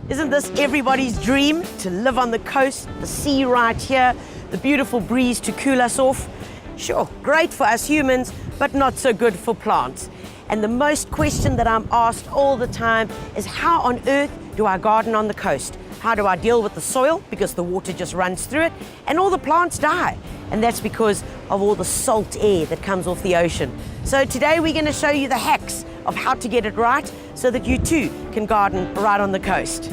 Isn't this everybody's dream? To live on the coast, the sea right here, the beautiful breeze to cool us off. Sure, great for us humans, but not so good for plants. And the most question that I'm asked all the time is, how on earth do I garden on the coast? How do I deal with the soil? Because the water just runs through it and all the plants die. And that's because of all the salt air that comes off the ocean. So today we're going to show you the hacks of how to get it right so that you too can garden right on the coast.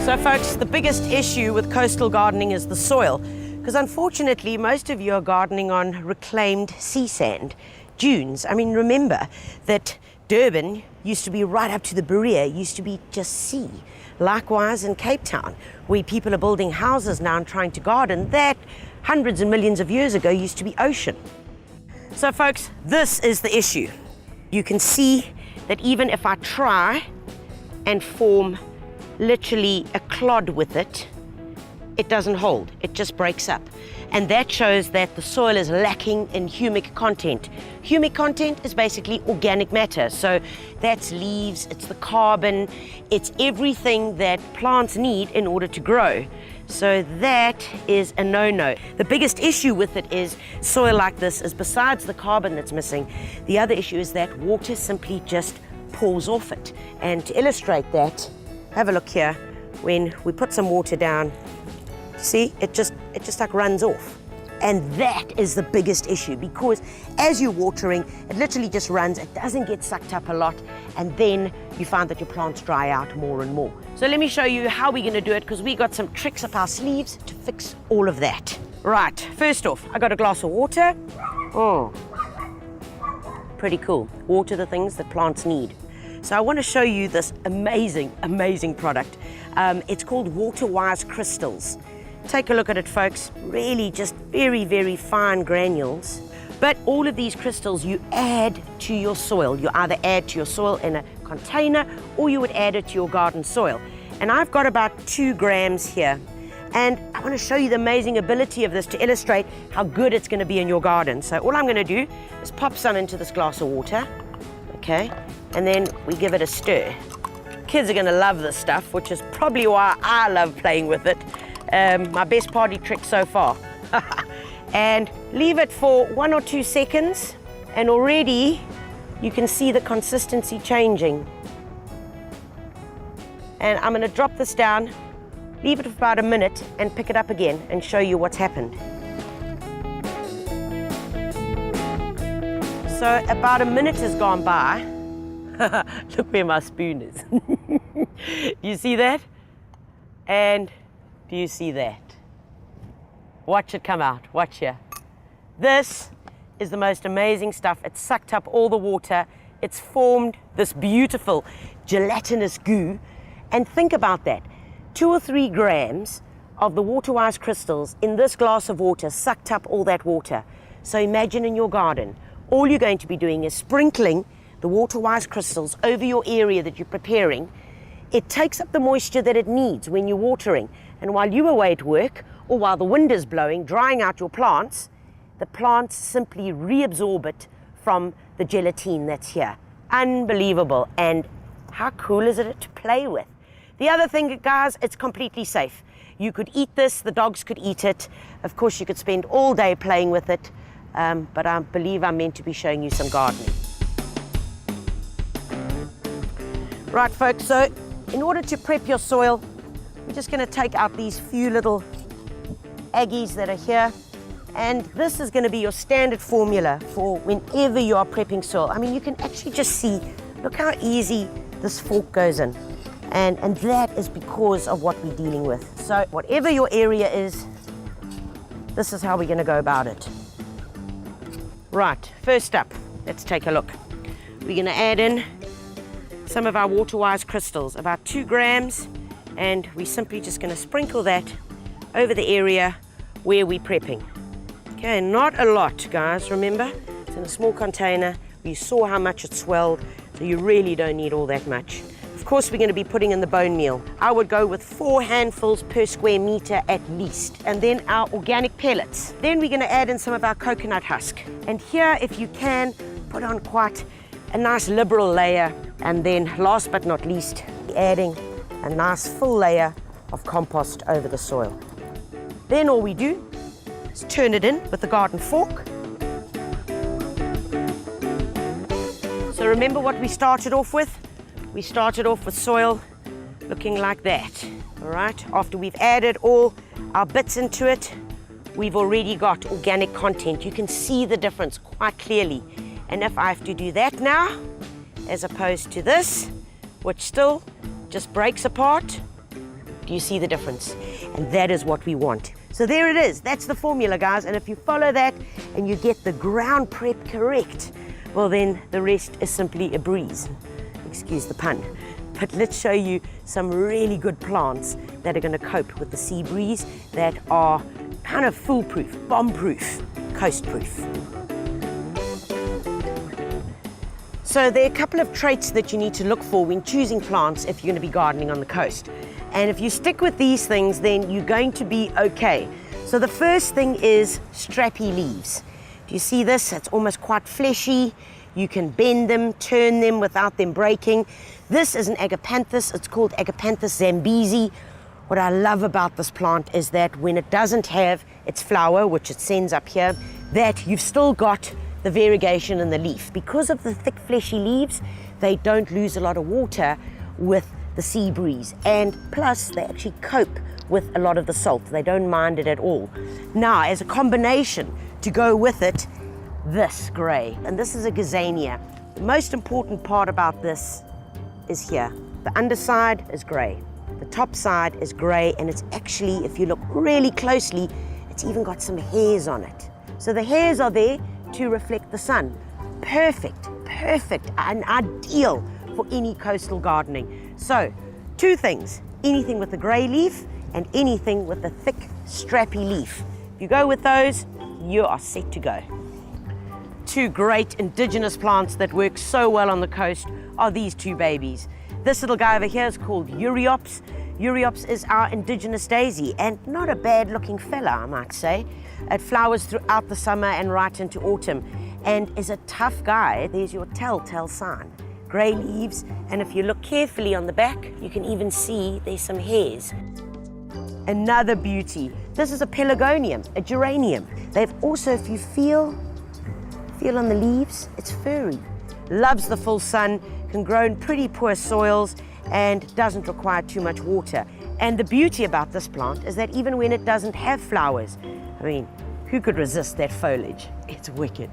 So folks, the biggest issue with coastal gardening is the soil, because unfortunately most of you are gardening on reclaimed sea sand, dunes. I mean, remember that Durban used to be right up to the Berea, used to be just sea. Likewise in Cape Town, where people are building houses now and trying to garden, that hundreds and millions of years ago used to be ocean. So folks, this is the issue. You can see that even if I try and form literally a clod with it, it doesn't hold, it just breaks up. And that shows that the soil is lacking in humic content. Humic content is basically organic matter. So that's leaves, it's the carbon, it's everything that plants need in order to grow. So that is a no-no. The biggest issue with it is soil like this is, besides the carbon that's missing, the other issue is that water simply just pours off it. And to illustrate that, have a look here. When we put some water down, see, it just like runs off. And that is the biggest issue, because as you're watering, it literally just runs, it doesn't get sucked up a lot, and then you find that your plants dry out more and more. So let me show you how we're gonna do it, because we got some tricks up our sleeves to fix all of that. Right, first off, I got a glass of water. Oh, pretty cool. Water the things that plants need. So I want to show you this amazing, amazing product. It's called Water-Wise crystals. Take a look at it, folks. Really just very, very fine granules. But all of these crystals you add to your soil. You either add to your soil in a container or you would add it to your garden soil. And I've got about 2 grams here. And I want to show you the amazing ability of this to illustrate how good it's going to be in your garden. So all I'm going to do is pop some into this glass of water. Okay, and then we give it a stir. Kids are going to love this stuff, which is probably why I love playing with it. My best party trick so far. And leave it for 1 or 2 seconds, and already you can see the consistency changing. And I'm going to drop this down, leave it for about a minute, and pick it up again and show you what's happened. So about a minute has gone by. Look where my spoon is. You see that? And do you see that? Watch it come out, watch here. This is the most amazing stuff. It's sucked up all the water. It's formed this beautiful gelatinous goo. And think about that. 2 or 3 grams of the Water-Wise crystals in this glass of water sucked up all that water. So imagine in your garden, all you're going to be doing is sprinkling the Water-Wise crystals over your area that you're preparing. It takes up the moisture that it needs when you're watering. And while you're away at work, or while the wind is blowing, drying out your plants, the plants simply reabsorb it from the gelatine that's here. Unbelievable. And how cool is it to play with? The other thing, guys, it's completely safe. You could eat this, the dogs could eat it. Of course, you could spend all day playing with it. But I believe I'm meant to be showing you some gardening. Right, folks, so in order to prep your soil, we're just going to take out these few little aggies that are here. And this is going to be your standard formula for whenever you are prepping soil. I mean, you can actually just see, look how easy this fork goes in. And that is because of what we're dealing with. So whatever your area is, this is how we're going to go about it. Right, first up, let's take a look. We're going to add in some of our Water-Wise crystals, about 2 grams, and we're simply just going to sprinkle that over the area where we're prepping. Okay, not a lot, guys, remember? It's in a small container. You saw how much it swelled, so you really don't need all that much. Of course, we're going to be putting in the bone meal. I would go with 4 handfuls per square meter at least. And then our organic pellets. Then we're going to add in some of our coconut husk. And here, if you can, put on quite a nice liberal layer. And then last but not least, adding a nice full layer of compost over the soil. Then all we do is turn it in with the garden fork. So remember what we started off with? We started off with soil looking like that, all right? After we've added all our bits into it, we've already got organic content. You can see the difference quite clearly. And if I have to do that now, as opposed to this, which still just breaks apart, do you see the difference? And that is what we want. So there it is. That's the formula, guys. And if you follow that and you get the ground prep correct, well, then the rest is simply a breeze. Excuse the pun. But let's show you some really good plants that are going to cope with the sea breeze, that are kind of foolproof, bomb-proof, coast-proof. So there are a couple of traits that you need to look for when choosing plants if you're going to be gardening on the coast. And if you stick with these things, then you're going to be okay. So the first thing is strappy leaves. Do you see this? It's almost quite fleshy. You can bend them, turn them without them breaking. This is an agapanthus. It's called Agapanthus zambezi. What I love about this plant is that when it doesn't have its flower, which it sends up here, that you've still got the variegation in the leaf. Because of the thick fleshy leaves, they don't lose a lot of water with the sea breeze. And plus, they actually cope with a lot of the salt. They don't mind it at all. Now, as a combination to go with it, this grey, and this is a gazania. The most important part about this is here. The underside is grey, the top side is grey, and it's actually, if you look really closely, it's even got some hairs on it. So the hairs are there to reflect the sun. Perfect, and ideal for any coastal gardening. So, 2 things, anything with a grey leaf and anything with a thick, strappy leaf. If you go with those, you are set to go. 2 great indigenous plants that work so well on the coast are these 2 babies. This little guy over here is called Euryops. Euryops is our indigenous daisy, and not a bad looking fella, I might say. It flowers throughout the summer and right into autumn, and is a tough guy. There's your telltale sign. Grey leaves, and if you look carefully on the back, you can even see there's some hairs. Another beauty. This is a pelargonium, a geranium. They've also, if you feel on the leaves, it's furry. Loves the full sun, can grow in pretty poor soils, and doesn't require too much water. And the beauty about this plant is that even when it doesn't have flowers, I mean, who could resist that foliage? It's wicked.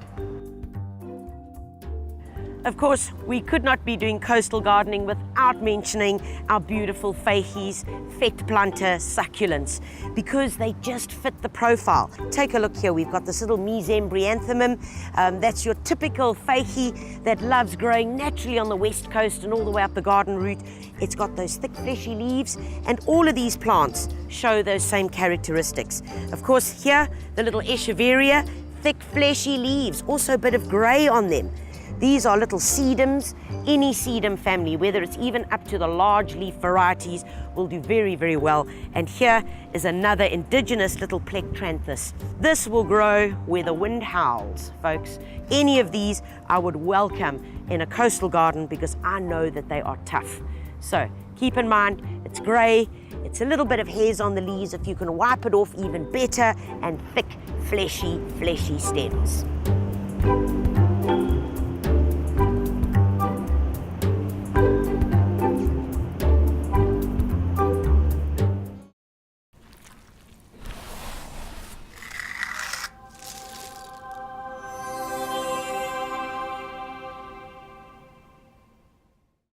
Of course, we could not be doing coastal gardening without mentioning our beautiful Feiches, Vetplanta succulents, because they just fit the profile. Take a look here. We've got this little Mesembryanthemum. That's your typical Feiche that loves growing naturally on the west coast and all the way up the garden route. It's got those thick, fleshy leaves, and all of these plants show those same characteristics. Of course, here, the little Echeveria, thick, fleshy leaves, also a bit of grey on them. These are little sedums. Any sedum family, whether it's even up to the large leaf varieties, will do very, very well. And here is another indigenous little Plectranthus. This will grow where the wind howls, folks. Any of these I would welcome in a coastal garden because I know that they are tough. So keep in mind, it's grey, it's a little bit of hairs on the leaves. If you can wipe it off, even better, and thick, fleshy stems.